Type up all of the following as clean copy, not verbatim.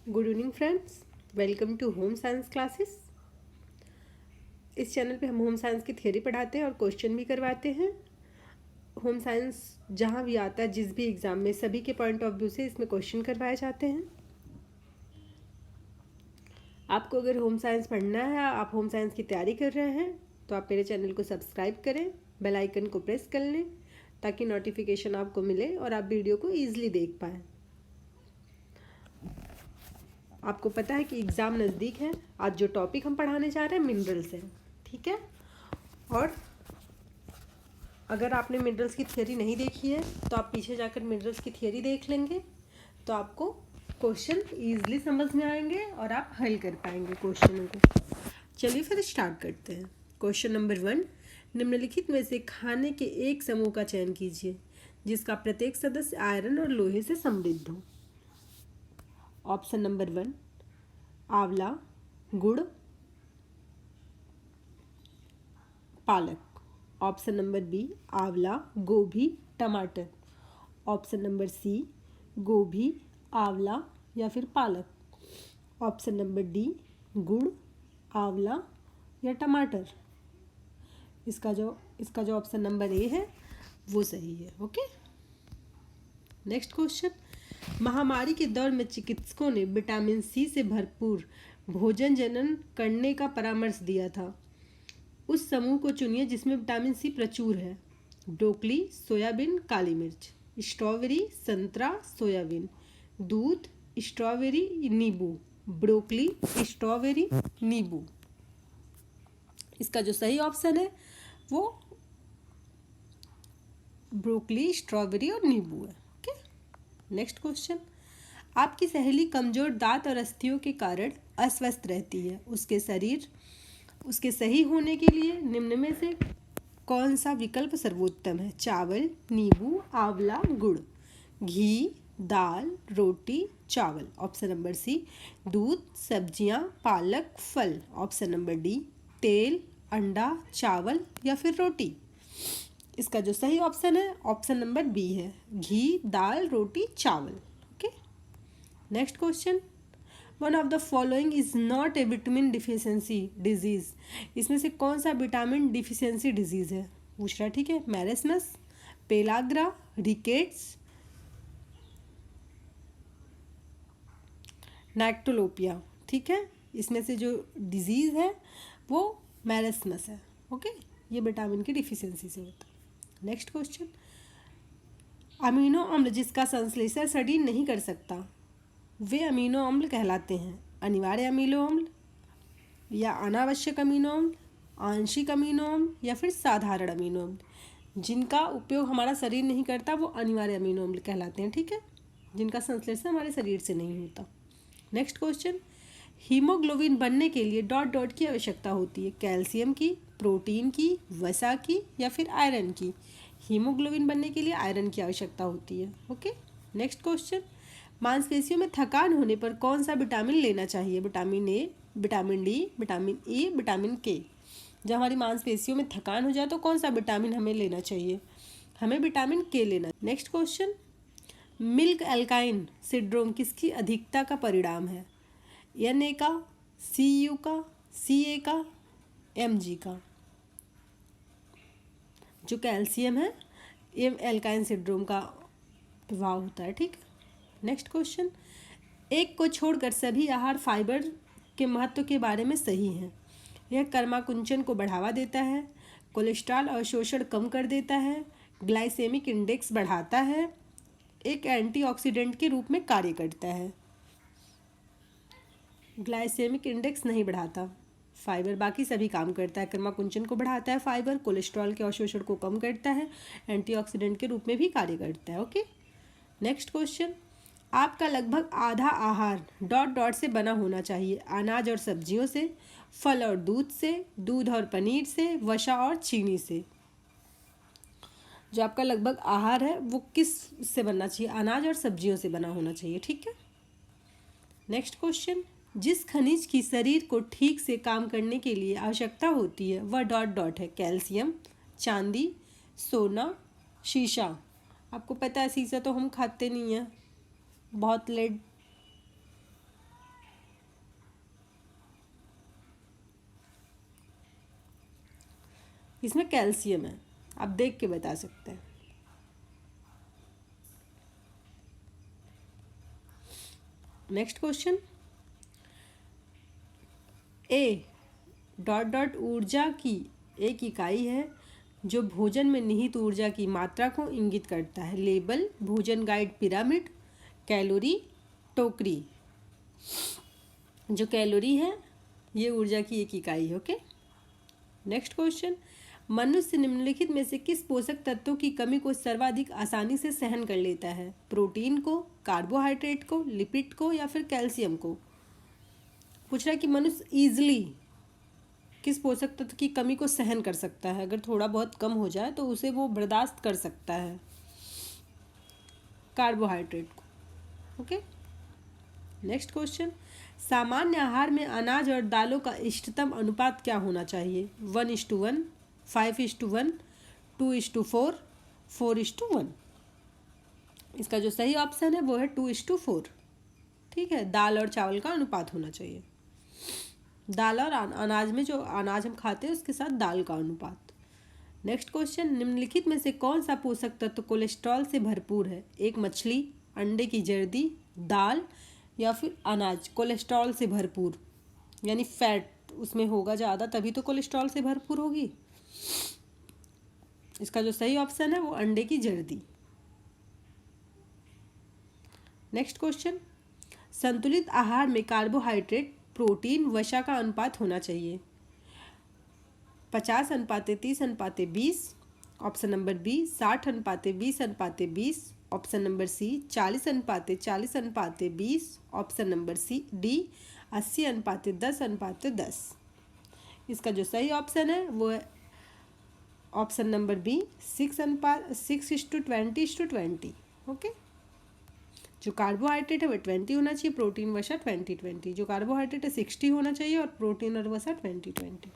Good evening friends, welcome to home science classes. इस channel पे हम होम साइंस की थ्योरी पढ़ाते हैं और क्वेश्चन भी करवाते हैं। होम साइंस जहाँ भी आता है, जिस भी एग्ज़ाम में, सभी के पॉइंट ऑफ व्यू से इसमें क्वेश्चन करवाए जाते हैं। आपको अगर होम साइंस पढ़ना है, आप होम साइंस की तैयारी कर रहे हैं, तो आप मेरे चैनल को सब्सक्राइब करें, बेल आइकन को प्रेस कर लें ताकि नोटिफिकेशन आपको मिले और आप वीडियो को ईजिली देख पाएँ। आपको पता है कि एग्ज़ाम नज़दीक है। आज जो टॉपिक हम पढ़ाने जा रहे हैं मिनरल्स है, ठीक है। और अगर आपने मिनरल्स की थियरी नहीं देखी है तो आप पीछे जाकर मिनरल्स की थियरी देख लेंगे, तो आपको क्वेश्चन ईजिली समझ में आएंगे और आप हल कर पाएंगे क्वेश्चनों को। चलिए फिर स्टार्ट करते हैं। क्वेश्चन नंबर 1, निम्नलिखित में से खाने के एक समूह का चयन कीजिए जिसका प्रत्येक सदस्य आयरन और लोहे से समृद्ध हो। ऑप्शन नंबर 1, आंवला, गुड़, पालक। ऑप्शन नंबर बी, आंवला, गोभी, टमाटर। ऑप्शन नंबर सी, गोभी, आंवला या फिर पालक। ऑप्शन नंबर डी, गुड़, आंवला या टमाटर। इसका जो ऑप्शन नंबर ए है वो सही है। Okay, next question. महामारी के दौर में चिकित्सकों ने विटामिन सी से भरपूर भोजन जनन करने का परामर्श दिया था। उस समूह को चुनिए जिसमें विटामिन सी प्रचुर है। ब्रोकली, सोयाबीन, काली मिर्च। स्ट्रॉबेरी, संतरा, सोयाबीन। दूध, स्ट्रॉबेरी, नींबू। ब्रोकली, स्ट्रॉबेरी, नींबू। इसका जो सही ऑप्शन है वो ब्रोकली, स्ट्रॉबेरी और नींबू है। Okay, next question. आपकी सहेली कमजोर दांत और अस्थियों के कारण अस्वस्थ रहती है। उसके सही होने के लिए निम्न में से कौन सा विकल्प सर्वोत्तम है? चावल, नींबू, आंवला, गुड़। घी, दाल, रोटी, चावल। ऑप्शन नंबर सी, दूध, सब्जियां, पालक, फल। ऑप्शन नंबर डी, तेल, अंडा, चावल या फिर रोटी। इसका जो सही ऑप्शन है ऑप्शन नंबर बी है, घी, दाल, रोटी, चावल। Okay, next question. One of the following is not A vitamin deficiency disease. इसमें से कौन सा विटामिन डिफिशियंसी डिजीज है पूछ रहा है, ठीक है। Marasmus, pellagra, rickets, नैक्टोलोपिया। ठीक है, इसमें से जो डिजीज है वो मैरेस्मस है। ओके, ये विटामिन की डिफिशियंसी से होता है। Next question. अमीनो अम्ल जिसका संश्लेषण शरीर नहीं कर सकता वे अमीनो अम्ल कहलाते हैं। अनिवार्य अमीनो अम्ल या अनावश्यक अमीनो अम्ल, आंशिक अमीनो अम्ल या फिर साधारण अमीनो अम्ल। जिनका उपयोग हमारा शरीर नहीं करता वो अनिवार्य अमीनो अम्ल कहलाते हैं, ठीक है, जिनका संश्लेषण हमारे शरीर से नहीं होता। Next question. हीमोग्लोबिन बनने के लिए डॉट डॉट की आवश्यकता होती है। कैल्शियम की, प्रोटीन की, वसा की या फिर आयरन की। हीमोग्लोबिन बनने के लिए आयरन की आवश्यकता होती है। Okay, next question. मांसपेशियों में थकान होने पर कौन सा विटामिन लेना चाहिए? Vitamin A, vitamin D, vitamin E, vitamin के। जब हमारी मांसपेशियों में थकान हो जाए तो कौन सा विटामिन हमें लेना चाहिए? हमें विटामिन के लेना। Next question. Milk alkyne syndrome किसकी अधिकता का परिणाम है? एन का, सी यू का, सी ए का, एम जी का। जो कैल्शियम है ये एल्काइन सिंड्रोम का प्रभाव होता है, ठीक है। Next question. एक को छोड़कर सभी आहार फाइबर के महत्व के बारे में सही हैं। यह कर्माकुंचन को बढ़ावा देता है, कोलेस्ट्रॉल अवशोषण कम कर देता है, ग्लाइसेमिक इंडेक्स बढ़ाता है, एक एंटीऑक्सीडेंट के रूप में कार्य करता है। ग्लाइसेमिक इंडेक्स नहीं बढ़ाता फाइबर, बाकी सभी काम करता है। कर्माकुंचन को बढ़ाता है फाइबर, कोलेस्ट्रॉल के अवशोषण को कम करता है, एंटीऑक्सीडेंट के रूप में भी कार्य करता है। Okay, next question. आपका लगभग आधा आहार डॉट डॉट से बना होना चाहिए। अनाज और सब्जियों से, फल और दूध से, दूध और पनीर से, वसा और चीनी से। जो आपका लगभग आहार है वो किस से बनना चाहिए? अनाज और सब्जियों से बना होना चाहिए, ठीक है। Next question. जिस खनिज की शरीर को ठीक से काम करने के लिए आवश्यकता होती है वह डॉट डॉट है। कैल्शियम, चांदी, सोना, शीशा। आपको पता है शीशा तो हम खाते नहीं हैं, बहुत लेड इसमें कैल्शियम है, आप देख के बता सकते हैं। नेक्स्ट क्वेश्चन, ए डॉट डॉट ऊर्जा की एक इकाई है जो भोजन में निहित ऊर्जा की मात्रा को इंगित करता है। लेबल, भोजन गाइड, पिरामिड, कैलोरी, टोकरी। जो कैलोरी है ये ऊर्जा की एक इकाई है। ओके, नेक्स्ट क्वेश्चन, मनुष्य निम्नलिखित में से किस पोषक तत्वों की कमी को सर्वाधिक आसानी से सहन कर लेता है? प्रोटीन को, कार्बोहाइड्रेट को, लिपिड को या फिर कैल्शियम को? पूछ रहा है कि मनुष्य ईजिली किस पोषक तत्व की कमी को सहन कर सकता है। अगर थोड़ा बहुत कम हो जाए तो उसे वो बर्दाश्त कर सकता है। कार्बोहाइड्रेट को। ओके, नेक्स्ट क्वेश्चन, सामान्य आहार में अनाज और दालों का इष्टतम अनुपात क्या होना चाहिए? 1:1, 5:1, 2:4, 4:1। इसका जो सही ऑप्शन है वो है 2:4। ठीक है, दाल और चावल का अनुपात होना चाहिए। दाल और अनाज में जो अनाज हम खाते हैं उसके साथ दाल का अनुपात। नेक्स्ट क्वेश्चन, निम्नलिखित में से कौन सा पोषक तत्व कोलेस्ट्रॉल से भरपूर है? एक मछली, अंडे की जर्दी, दाल या फिर अनाज कोलेस्ट्रॉल से भरपूर, यानी फैट उसमें होगा ज़्यादा तभी तो कोलेस्ट्रॉल से भरपूर होगी। इसका जो सही ऑप्शन है वो अंडे की जर्दी। नेक्स्ट क्वेश्चन, संतुलित आहार में कार्बोहाइड्रेट, प्रोटीन, वसा का अनुपात होना चाहिए। 50:30:20। Option number B 60:20:20। Option number C 40:40:20। Option number C D 80:10:10। इसका जो सही ऑप्शन है वो है ऑप्शन नंबर बी 6:20:20। ओके, जो कार्बोहाइड्रेट है वो 20 होना चाहिए, प्रोटीन वसा 20:20। जो कार्बोहाइड्रेट है 60 होना चाहिए और प्रोटीन और वसा 20:20।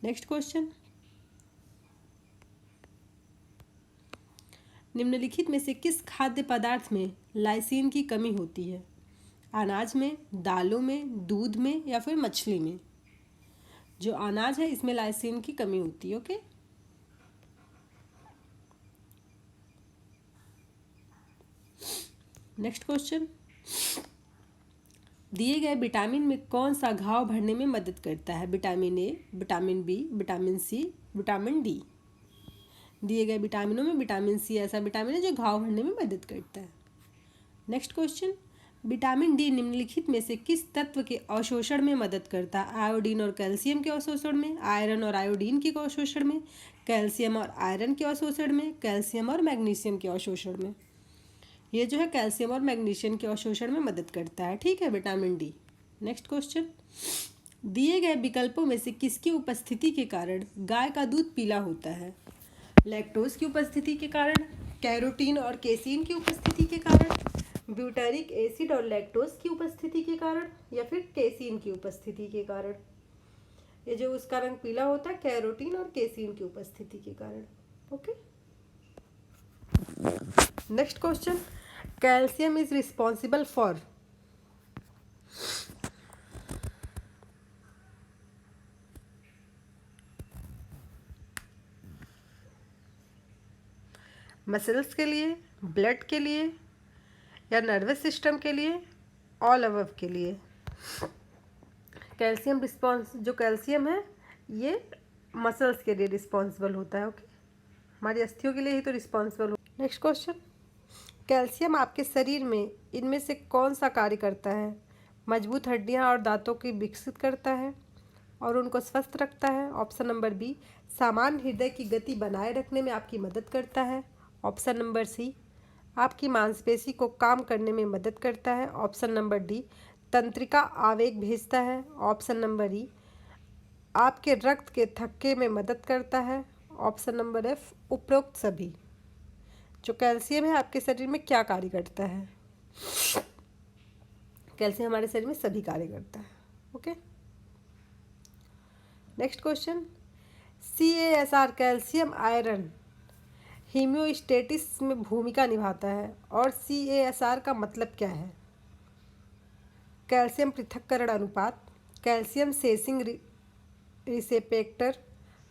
नेक्स्ट क्वेश्चन, निम्नलिखित में से किस खाद्य पदार्थ में लाइसिन की कमी होती है? अनाज में, दालों में, दूध में या फिर मछली में? जो अनाज है इसमें लाइसिन की कमी होती है। ओके, नेक्स्ट क्वेश्चन, दिए गए विटामिन में कौन सा घाव भरने में मदद करता है? Vitamin A, vitamin B, vitamin C, vitamin D. दिए गए विटामिनों में विटामिन सी ऐसा विटामिन है जो घाव भरने में मदद करता है। नेक्स्ट क्वेश्चन, विटामिन डी निम्नलिखित में से किस तत्व के अवशोषण में मदद करता है? आयोडीन और कैल्शियम के अवशोषण में, आयरन और आयोडीन के अवशोषण में, कैल्शियम और आयरन के अवशोषण में, कैल्शियम और मैग्नीशियम के अवशोषण में? ये जो है कैल्शियम और मैग्नीशियम के अवशोषण में मदद करता है। ठीक है, विटामिन डी। नेक्स्ट क्वेश्चन, दिए गए विकल्पों में से किसकी उपस्थिति के कारण गाय का दूध पीला होता है? लैक्टोज की उपस्थिति के कारण, कैरोटीन और केसीन की उपस्थिति के कारण, ब्यूटारिक एसिड और लैक्टोज की उपस्थिति के कारण या फिर केसीन की उपस्थिति के कारण? ये जो उसका रंग पीला होता है कैरोटीन और केसीन की उपस्थिति के कारण। Okay, next question, calcium is responsible for? Muscles के लिए, ब्लड के लिए या नर्वस सिस्टम के लिए, ऑल अबव के लिए? कैल्शियम जो कैल्शियम है ये मसल्स के लिए रिस्पॉन्सिबल होता है। ओके, हमारी अस्थियों के लिए ही तो रिस्पॉन्सिबल हो। नेक्स्ट क्वेश्चन, कैल्शियम आपके शरीर में इनमें से कौन सा कार्य करता है? मजबूत हड्डियां और दांतों की विकसित करता है और उनको स्वस्थ रखता है। ऑप्शन नंबर बी, सामान्य हृदय की गति बनाए रखने में आपकी मदद करता है। ऑप्शन नंबर सी, आपकी मांसपेशी को काम करने में मदद करता है। ऑप्शन नंबर डी, तंत्रिका आवेग भेजता है। ऑप्शन नंबर ई, आपके रक्त के थक्के में मदद करता है। ऑप्शन नंबर एफ, उपरोक्त सभी। जो कैल्शियम है आपके शरीर में क्या कार्य करता है? कैल्शियम हमारे शरीर में सभी कार्य करता है। Okay, next question, CaSR calcium iron homeostasis में भूमिका निभाता है और CaSR का मतलब क्या है? कैल्शियम पृथक्करण अनुपात, calcium sensing receptor,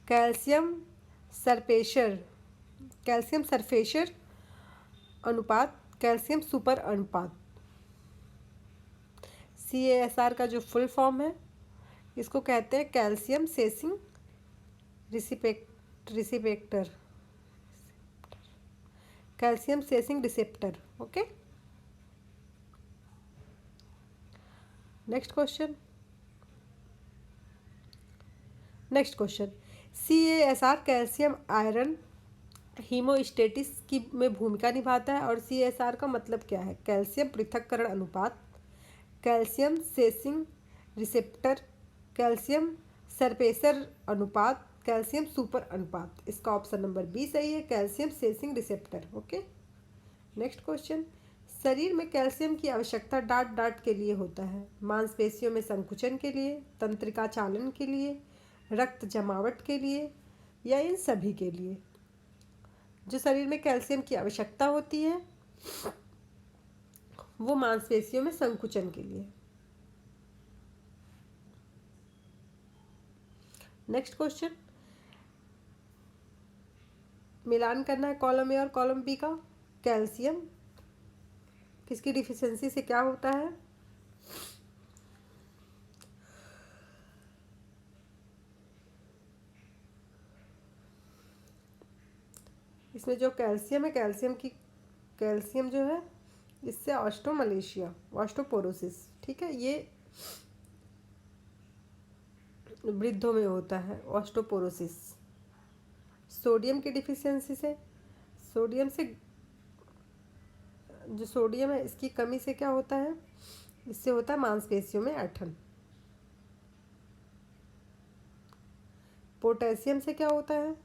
calcium surfacer, calcium surfacer अनुपात, कैल्शियम सुपर अनुपात। CASR का जो फुल फॉर्म है इसको कहते हैं calcium sensing receptor, calcium sensing receptor. Okay, next question. CASR calcium iron homeostasis की में भूमिका निभाता है। और CASR का मतलब क्या है? कैल्शियम पृथक्करण अनुपात, calcium sensing receptor, calcium surfacer अनुपात, कैल्शियम सुपर अनुपात। इसका ऑप्शन नंबर बी सही है, calcium sensing receptor. Okay, next question. शरीर में कैल्शियम की आवश्यकता डाट डाट के लिए होता है। मांसपेशियों में संकुचन के लिए, तंत्रिका चालन के लिए, रक्त जमावट के लिए, या इन सभी के लिए। जो शरीर में कैल्शियम की आवश्यकता होती है वो मांसपेशियों में संकुचन के लिए। नेक्स्ट क्वेश्चन, मिलान करना है कॉलम ए और कॉलम बी का। कैल्शियम किसकी डिफिशियंसी से क्या होता है? इसमें जो कैल्शियम है, कैल्शियम जो है इससे ऑस्टोमलेशिया, ऑस्टोपोरोसिस, ठीक है, ये वृद्धों में होता है ऑस्टोपोरोसिस। सोडियम की डिफिशियंसी से, जो सोडियम है इसकी कमी से क्या होता है? इससे होता है मांसपेशियों में ऐंठन। पोटेशियम से क्या होता है?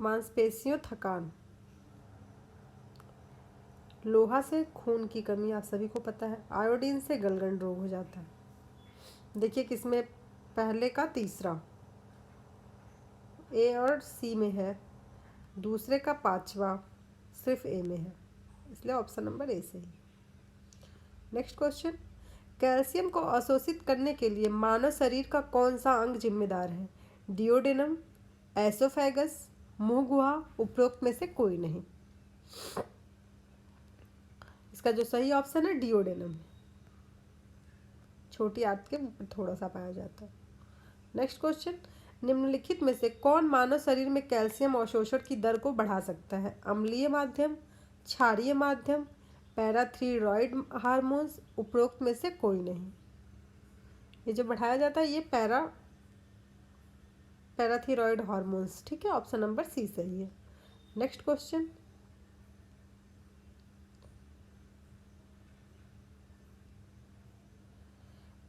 मांसपेशियों थकान। लोहा से खून की कमी, आप सभी को पता है। आयोडीन से गलगंड रोग हो जाता है। देखिए किसमें पहले का तीसरा, ए और सी में है, दूसरे का पांचवा सिर्फ ए में है, इसलिए ऑप्शन नंबर ए सही। नेक्स्ट क्वेश्चन, कैल्शियम को अवशोषित करने के लिए मानव शरीर का कौन सा अंग जिम्मेदार है? डिओडेनम, एसोफेगस, मुंह गुहा, उपरोक्त में से कोई नहीं। इसका जो सही ऑप्शन है डिओडेनम, छोटी आंत के थोड़ा सा पाया जाता है। नेक्स्ट क्वेश्चन, निम्नलिखित में से कौन मानव शरीर में कैल्शियम अवशोषण की दर को बढ़ा सकता है? अम्लीय माध्यम, क्षारीय माध्यम, पैराथीरॉयड हार्मोन्स, उपरोक्त में से कोई नहीं। ये जो बढ़ाया जाता है ये पैराथीरॉयड हार्मोन्स, ठीक है, ऑप्शन नंबर सी सही है। नेक्स्ट क्वेश्चन,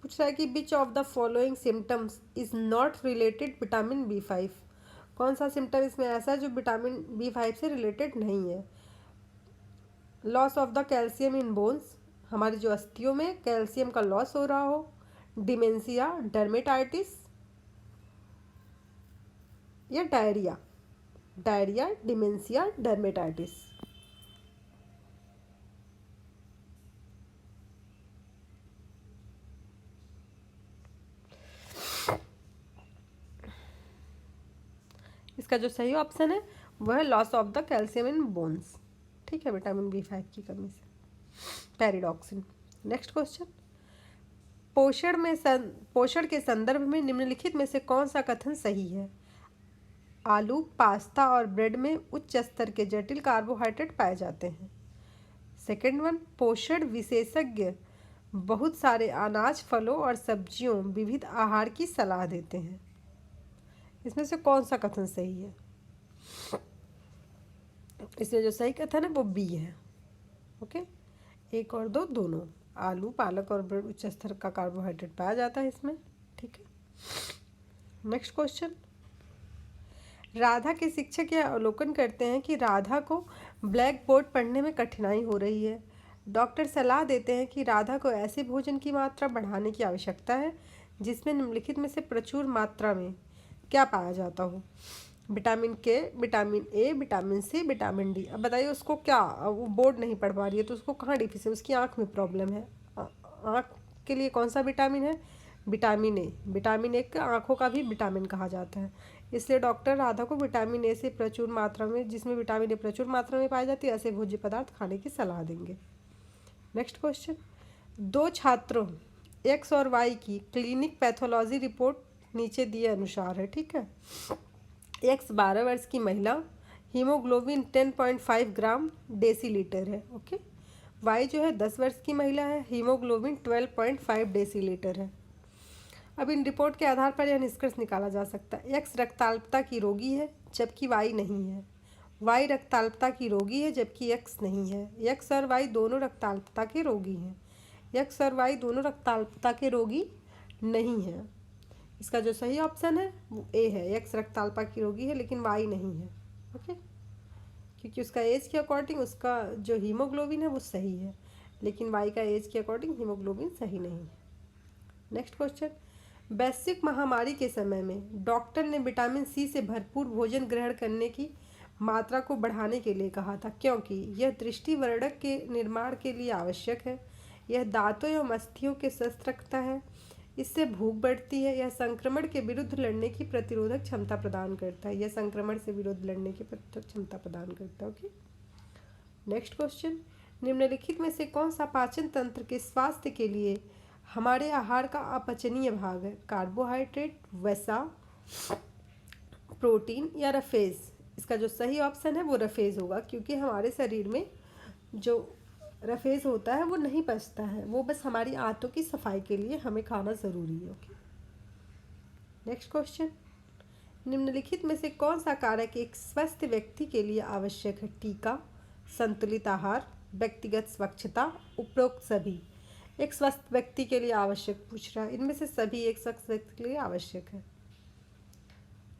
पूछ रहा है कि which of the following symptoms is not related vitamin B5। कौन सा सिम्टम इसमें ऐसा है जो विटामिन B5 से रिलेटेड नहीं है? Loss of the calcium in bones, हमारी जो अस्थियों में कैल्शियम का लॉस हो रहा हो, डिमेंशिया, डर्मेटाइटिस, या डायरिया। Dementia, dermatitis. इसका जो सही ऑप्शन है वह है loss of the calcium in bones, ठीक है, विटामिन B5 की कमी से, पैरिडॉक्सिन। नेक्स्ट क्वेश्चन, पोषण के संदर्भ में निम्नलिखित में से कौन सा कथन सही है? आलू, पास्ता और ब्रेड में उच्च स्तर के जटिल कार्बोहाइड्रेट पाए जाते हैं। सेकेंड वन, पोषण विशेषज्ञ बहुत सारे अनाज, फलों और सब्जियों, विविध आहार की सलाह देते हैं। इसमें से कौन सा कथन सही है? इसमें जो सही कथन है वो बी है। ओके, एक और दो दोनों, आलू, पालक और ब्रेड उच्च स्तर का कार्बोहाइड्रेट पाया जाता है इसमें, ठीक है। नेक्स्ट क्वेश्चन, राधा के शिक्षक यह अवलोकन करते हैं कि राधा को ब्लैक बोर्ड पढ़ने में कठिनाई हो रही है। डॉक्टर सलाह देते हैं कि राधा को ऐसे भोजन की मात्रा बढ़ाने की आवश्यकता है जिसमें निम्नलिखित में से प्रचुर मात्रा में क्या पाया जाता हो? Vitamin K, vitamin A, vitamin C, vitamin D. अब बताइए उसको क्या, वो बोर्ड नहीं पढ़ पा रही है तो उसको कहाँ डिफिशियंसी, उसकी आँख में प्रॉब्लम है। आँख के लिए कौन सा विटामिन है? विटामिन ए के आँखों का भी विटामिन कहा जाता है। इसलिए डॉक्टर राधा को विटामिन ए से प्रचुर मात्रा में, जिसमें विटामिन ए प्रचुर मात्रा में पाई जाती है, ऐसे भोज्य पदार्थ खाने की सलाह देंगे। नेक्स्ट क्वेश्चन, दो छात्रों एक्स और वाई की क्लिनिक पैथोलॉजी रिपोर्ट नीचे दिए अनुसार है। ठीक है, एक्स 12 वर्ष की महिला, हीमोग्लोबिन 10.5 ग्राम डेसीलीटर है। ओके, वाई जो है 10 वर्ष की महिला है, हीमोग्लोबिन 12.5 डेसीलीटर है। अब इन रिपोर्ट के आधार पर यह निष्कर्ष निकाला जा सकता है, एक्स रक्ताल्पता की रोगी है जबकि वाई नहीं है, वाई रक्ताल्पता की रोगी है जबकि एक्स नहीं है, एक्स और वाई दोनों रक्ताल्पता के रोगी हैं, एक्स और वाई दोनों रक्ताल्पता के रोगी नहीं हैं। इसका जो सही ऑप्शन है वो ए है, एक्स रक्ताल्पता की रोगी है लेकिन वाई नहीं है। ओके, क्योंकि उसका एज के अकॉर्डिंग उसका जो हीमोग्लोबिन है वो सही है, लेकिन वाई का एज के अकॉर्डिंग हीमोग्लोबिन सही नहीं है। नेक्स्ट क्वेश्चन, वैश्विक महामारी के समय में डॉक्टर ने विटामिन सी से भरपूर भोजन ग्रहण करने की मात्रा को बढ़ाने के लिए कहा था, क्योंकि यह दृष्टिवर्धक के निर्माण के लिए आवश्यक है, यह दांतों एवं अस्थियों के स्वस्थ रखता है, इससे भूख बढ़ती है, यह संक्रमण के विरुद्ध लड़ने की प्रतिरोधक क्षमता प्रदान करता है, यह संक्रमण से विरुद्ध लड़ने की प्रतिरोधक क्षमता प्रदान करता है। ओके, नेक्स्ट क्वेश्चन, निम्नलिखित में से कौन सा पाचन तंत्र के स्वास्थ्य के लिए हमारे आहार का अपचनीय भाग है, कार्बोहाइड्रेट, वसा, प्रोटीन या रफेज? इसका जो सही ऑप्शन है वो रफेज होगा, क्योंकि हमारे शरीर में जो रफेज होता है वो नहीं पचता है, वो बस हमारी आंतों की सफाई के लिए हमें खाना ज़रूरी है। ओके, नेक्स्ट क्वेश्चन, निम्नलिखित में से कौन सा कारक एक स्वस्थ व्यक्ति के लिए आवश्यक है, टीका, संतुलित आहार, व्यक्तिगत स्वच्छता, उपरोक्त सभी? एक स्वस्थ व्यक्ति के लिए आवश्यक पूछ रहा है, इनमें से सभी एक स्वस्थ व्यक्ति के लिए आवश्यक है।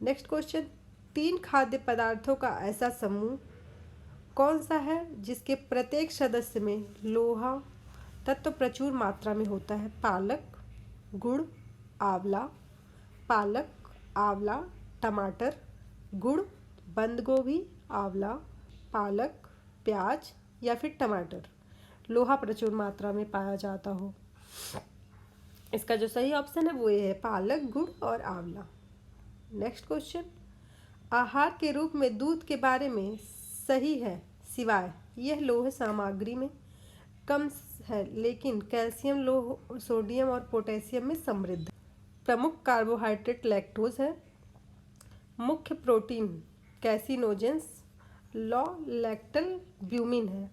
नेक्स्ट क्वेश्चन, 3 खाद्य पदार्थों का ऐसा समूह कौन सा है जिसके प्रत्येक सदस्य में लोहा तत्व प्रचुर मात्रा में होता है, पालक, गुड़, आंवला, पालक, आंवला, टमाटर, गुड़, बंद गोभी, आंवला, पालक, प्याज या फिर टमाटर लोहा प्रचुर मात्रा में पाया जाता हो? इसका जो सही ऑप्शन है वो ये है, पालक, गुड़ और आंवला। नेक्स्ट क्वेश्चन, आहार के रूप में दूध के बारे में सही है, सिवाय यह लौह सामग्री में कम है लेकिन कैल्शियम, लौह, सोडियम और पोटेशियम में समृद्ध। प्रमुख कार्बोहाइड्रेट लैक्टोज है, मुख्य प्रोटीन कैसिनोजेंस, लॉ लैक्टल ब्यूमिन है,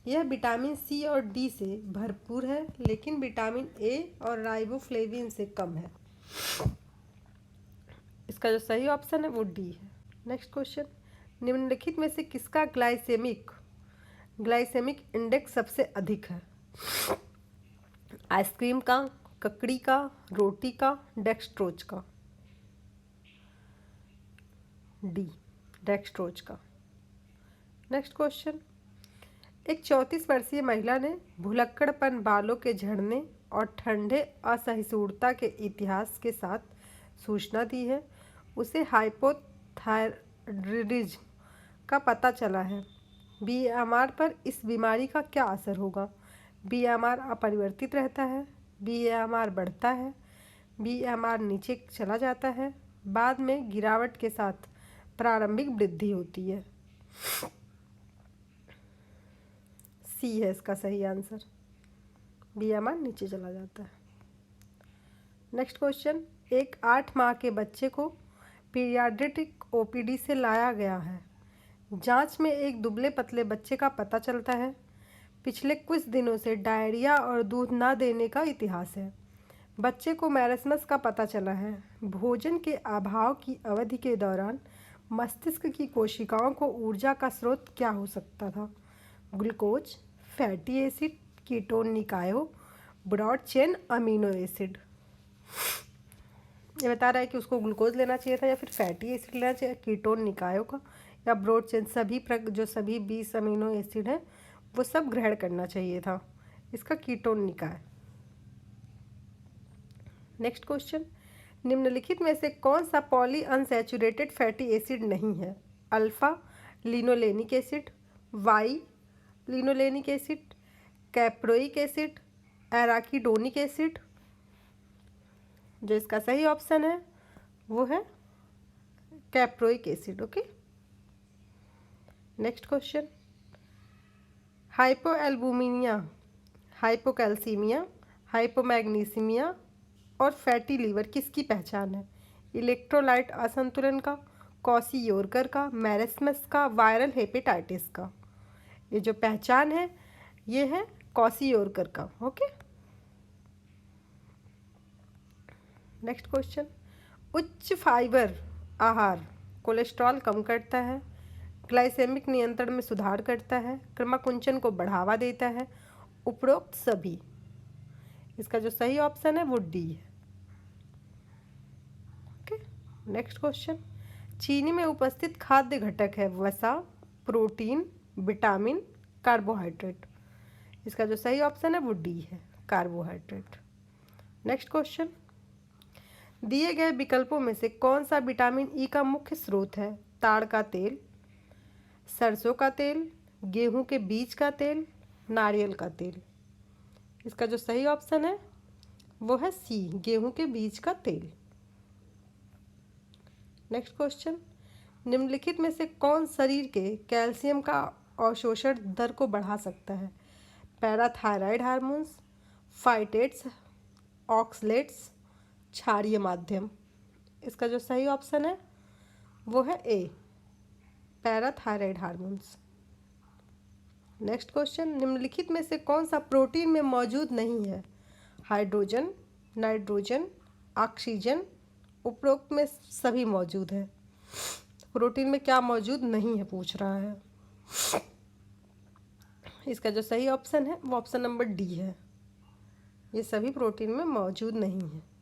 यह विटामिन सी और डी से भरपूर है लेकिन विटामिन ए और राइबोफ्लेविन से कम है। इसका जो सही ऑप्शन है वो डी है। नेक्स्ट क्वेश्चन, निम्नलिखित में से किसका ग्लाइसेमिक इंडेक्स सबसे अधिक है, आइसक्रीम का, ककड़ी का, रोटी का, डेक्सट्रोज का? डी, डेक्सट्रोज का। नेक्स्ट क्वेश्चन, एक 34 वर्षीय महिला ने भुलक्कड़पन, बालों के झड़ने और ठंडे असहिष्णुता के इतिहास के साथ सूचना दी है, उसे हाइपोथायरॉयडिज्म का पता चला है, बीएमआर पर इस बीमारी का क्या असर होगा? बीएमआर अपरिवर्तित रहता है, बीएमआर बढ़ता है, बीएमआर नीचे चला जाता है, बाद में गिरावट के साथ प्रारंभिक वृद्धि होती है? सी है इसका सही आंसर, बीएमआर नीचे चला जाता है। नेक्स्ट क्वेश्चन, एक 8 माह के बच्चे को पीडियाट्रिक ओपीडी से लाया गया है, जांच में एक दुबले पतले बच्चे का पता चलता है, पिछले कुछ दिनों से डायरिया और दूध ना देने का इतिहास है, बच्चे को मैरस्मस का पता चला है, भोजन के अभाव की अवधि के दौरान मस्तिष्क की कोशिकाओं को ऊर्जा का स्रोत क्या हो सकता था, ग्लूकोज, फैटी एसिड, कीटोन निकायों, ब्रॉड चेन अमीनो एसिड? ये बता रहा है कि उसको ग्लूकोज लेना चाहिए था या फिर फैटी एसिड लेना चाहिए, कीटोन निकायों का या ब्रॉड चेन, जो सभी 20 अमीनो एसिड हैं वो सब ग्रहण करना चाहिए था, इसका कीटोन निकाय। नेक्स्ट क्वेश्चन, निम्नलिखित में से कौन सा पॉली अनसैचुरेटेड फैटी एसिड नहीं है, alpha linolenic acid, Y linolenic acid, caproic acid, arachidonic acid? जो इसका सही ऑप्शन है वो है caproic acid. Okay, next question, hypoalbuminaemia, hypocalcaemia, hypomagnesaemia और फैटी लीवर किसकी पहचान है? इलेक्ट्रोलाइट असंतुलन का, क्वाशी-योरकर का, मैरस्मस का, वायरल हेपेटाइटिस का। ये जो पहचान है ये है क्वाशी-योरकर का। ओके, नेक्स्ट क्वेश्चन, उच्च फाइबर आहार कोलेस्ट्रॉल कम करता है, ग्लाइसेमिक नियंत्रण में सुधार करता है, क्रमाकुंचन को बढ़ावा देता है, उपरोक्त सभी। इसका जो सही ऑप्शन है वो डी है। ओके, नेक्स्ट क्वेश्चन, चीनी में उपस्थित खाद्य घटक है वसा, प्रोटीन, विटामिन, कार्बोहाइड्रेट। इसका जो सही ऑप्शन है वो डी है, कार्बोहाइड्रेट। नेक्स्ट क्वेश्चन, दिए गए विकल्पों में से कौन सा विटामिन ई का मुख्य स्रोत है? ताड़ का तेल, सरसों का तेल, गेहूं के बीज का तेल, नारियल का तेल। इसका जो सही ऑप्शन है वो है सी, गेहूं के बीज का तेल। नेक्स्ट क्वेश्चन, निम्नलिखित में से कौन शरीर के कैल्शियम का अवशोषण दर को बढ़ा सकता है? पैराथायराइड हार्मोन्स, फाइटेट्स, ऑक्सलेट्स, क्षारीय माध्यम। इसका जो सही ऑप्शन है वो है ए, पैराथायराइड हार्मोन्स। नेक्स्ट क्वेश्चन, निम्नलिखित में से कौन सा प्रोटीन में मौजूद नहीं है? हाइड्रोजन, नाइट्रोजन, ऑक्सीजन, उपरोक्त में सभी मौजूद है। प्रोटीन में क्या मौजूद नहीं है पूछ रहा है। इसका जो सही ऑप्शन है वो ऑप्शन नंबर डी है, ये सभी प्रोटीन में मौजूद नहीं है।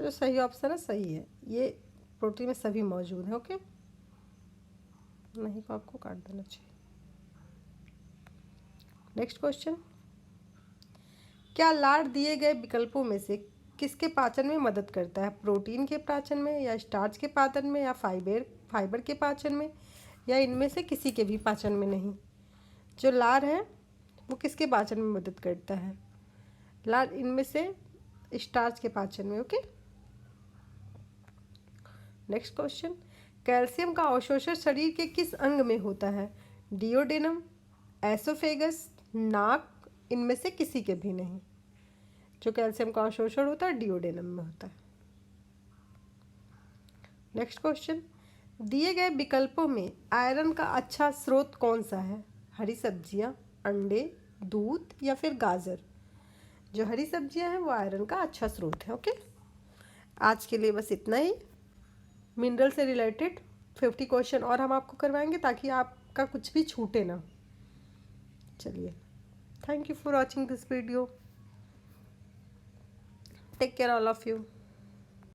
जो सही ऑप्शन है सही है, ये प्रोटीन में सभी मौजूद है। ओके, नहीं तो आपको काट देना चाहिए। नेक्स्ट क्वेश्चन, क्या लार दिए गए विकल्पों में से किसके पाचन में मदद करता है? प्रोटीन के पाचन में, या स्टार्च के पाचन में, या फाइबर के पाचन में, या इनमें से किसी के भी पाचन में नहीं? जो लार है वो किसके पाचन में मदद करता है? लार इनमें से स्टार्च के पाचन में। ओके, नेक्स्ट क्वेश्चन, कैल्शियम का अवशोषण शरीर के किस अंग में होता है? डिओडेनम, एसोफेगस, नाक, इनमें से किसी के भी नहीं। जो कैल्शियम का अवशोषण होता है डिओडेनम में होता है। नेक्स्ट क्वेश्चन, दिए गए विकल्पों में आयरन का अच्छा स्रोत कौन सा है? हरी सब्जियां, अंडे, दूध, या फिर गाजर। जो हरी सब्जियां हैं वो आयरन का अच्छा स्रोत है। ओके, आज के लिए बस इतना ही। मिनरल से रिलेटेड 50 क्वेश्चन और हम आपको करवाएंगे ताकि आपका कुछ भी छूटे ना। चलिए, thank you for watching this video. Take care all of you.